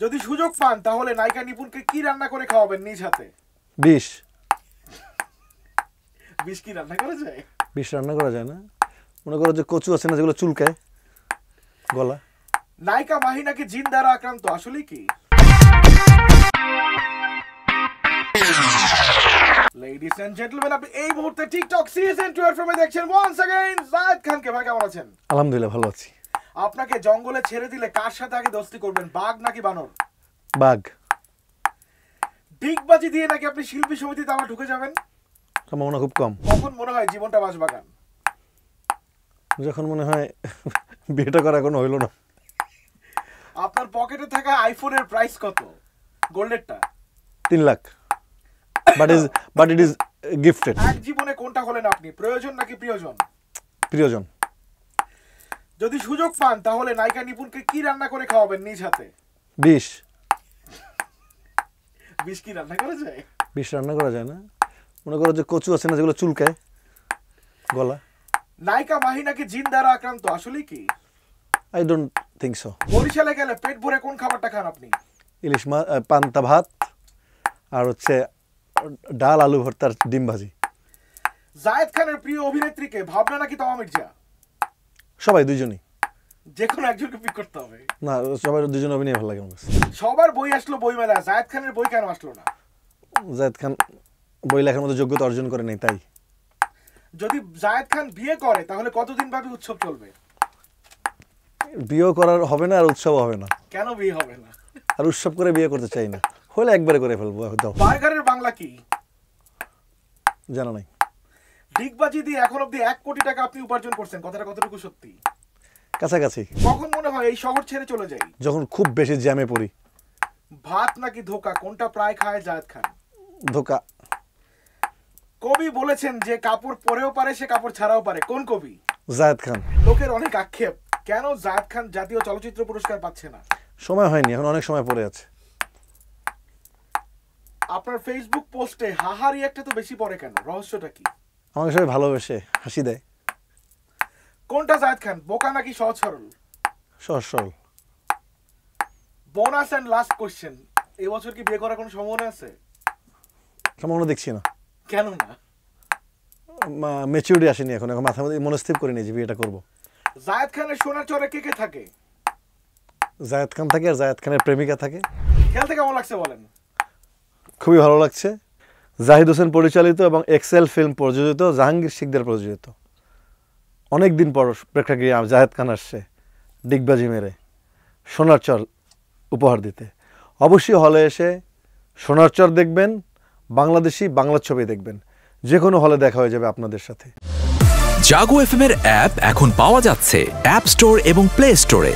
যদি সুযোগ পান তাহলে নায়িকা নিপুণকে কি রান্না করে খাওয়াবেন নিজ হাতে? বিষ। বিষ কি রান্না করা যায়? বিষ রান্না করা যায় না। মনে করো যে কচু আছে না যেগুলো চুলকায় গলা। নায়িকা মাহি নাকি জিন দ্বারা আক্রান্ত, আসলে কি? Ladies and gentlemen, আপনি এই মুহূর্তে টিকটক সিজন 2 এর ফ্রমে দেখছেন once again জায়েদ খানকে। ভাই কেমন আছেন? আলহামদুলিল্লাহ ভালো আছি। আপনাকে জঙ্গলে ছেড়ে দিলে কার সাথে আগে দোস্তি করবেন, বাঘ নাকি বানর? বাঘ। ডিগবাজি দিয়ে নাকি আপনি শিল্পী সমিতিতে আবার ঢুকে যাবেন? সম্ভাবনা খুব কম। কখন মনে হয় জীবনটা বাঁশবাগান? যখন মনে হয় বিয়েটা করা এখনো হইল না। আপনার পকেটে থাকা আইফোনের প্রাইস কত? গোল্ডেরটা 3 lakh. But it is gifted. এক জীবনে কোনটা হলেন আপনি, প্রয়োজন নাকি প্রিয়জন? প্রিয়জন। যদি সুযোগ পান তাহলে নায়িকা নিপুণকে কি রান্না করে খাওয়াবেন নিজ হাতে? বিষ। বিষ কি রান্না করা যায়? বিষ রান্না করা যায় না। মনে করো যে কচু আছে না যেগুলো চুলকায় গলা। নায়িকা মাহি নাকি জিন দ্বারা আক্রান্ত, আসলে কি? I don't think so. বরিশালে গেলে পেট ভরে কোন খাবারটা খান আপনি? ইলিশ মাছ, পান্তা ভাত আর হচ্ছে ডাল, আলু ভর্তার ডিম ভাজি। জায়েদ খানের প্রিয় অভিনেত্রীকে, ভাবনা নাকি তমা মির্জা? সবাই দুইজনই। যে কোনো একজনকে পিক করতে হবে। না, সবাই দুজন অভিনয় ভালো লাগে আমার কাছে। সবার বই আসলো বই মেলা, জায়েদ খানের বই কেন আসলো না? জায়েদ খান বই লেখার মতো যোগ্যতা অর্জন করে নেই তাই। যদি জায়েদ খান বিয়ে করে তাহলে কতদিন ব্যাপী উৎসব চলবে? বিয়েও করার হবে না আর উৎসবও হবে না। কেন বিয়ে হবে না? আর উৎসব করে বিয়ে করতে চাই না, হলে একবারে করে ফেলবো। দাও। বার্গারের বাংলা কি? জানা নাই। ডিগবাজি দিয়ে এখন অব্দি 1 কোটি টাকা আপনি উপার্জন করছেন, কথাটা কতটুকু সত্যি? কাছাকাছি। কখন মনে হয় এই শহর ছেড়ে চলে যাই? যখন খুব বেশি জ্যামে পড়ি। ভাত নাকি ধোকা, কোনটা প্রায় খায় জায়েদ খান? ধোকা। কবি বলেছেন যে কাপড় পরেও পারে সে কাপড় ছাড়াও পারে, কোন কবি? জায়েদ খান। লোকের অনেক আক্ষেপ, কেন জায়েদ খান জাতীয় চলচ্চিত্র পুরস্কার পাচ্ছে না? সময় হয়নি, এখন অনেক সময় পড়ে আছে। আপনার ফেসবুক পোস্টে হাহারি একটা তো বেশি পড়ে কেন, রহস্যটা কি? আমাকে সবাই ভালোবেসে হাসি দেয়। কোনটা জায়েদ খান, বোকা নাকি সহজ সরল? সহজ সরল। বোনাস এন্ড লাস্ট কোশ্চেন, এবছর কি বিয়ে করার কোনো সম্ভাবনা আছে? সম্ভাবনা দেখছি না। কেন না? ম্যাচিউরিটি আসেনি এখন, এখন মাথার মধ্যে মনস্থির করে নিয়েছি বিয়েটা করবো। জায়েদ খানের সোনার চরে কে কে থাকে? জায়েদ খান থাকে আর জায়েদ খানের প্রেমিকা থাকে। খেলতে কেমন লাগছে বলেন? খুবই ভালো লাগছে। জাহিদ হোসেন পরিচালিত এবং এক্সেল ফিল্ম প্রযোজিত, জাহাঙ্গীর শিকদার প্রযোজিত। অনেকদিন পর প্রেক্ষাগৃহে জায়েদ খান আসছে ডিগবাজি মেরে সোনার চর উপহার দিতে। অবশ্যই হলে এসে সোনার চর দেখবেন, বাংলাদেশি বাংলা ছবি দেখবেন। যে কোনো হলে দেখা হয়ে যাবে আপনাদের সাথে। জাগো এফএম এর অ্যাপ এখন পাওয়া যাচ্ছে অ্যাপ স্টোর এবং প্লে স্টোরে।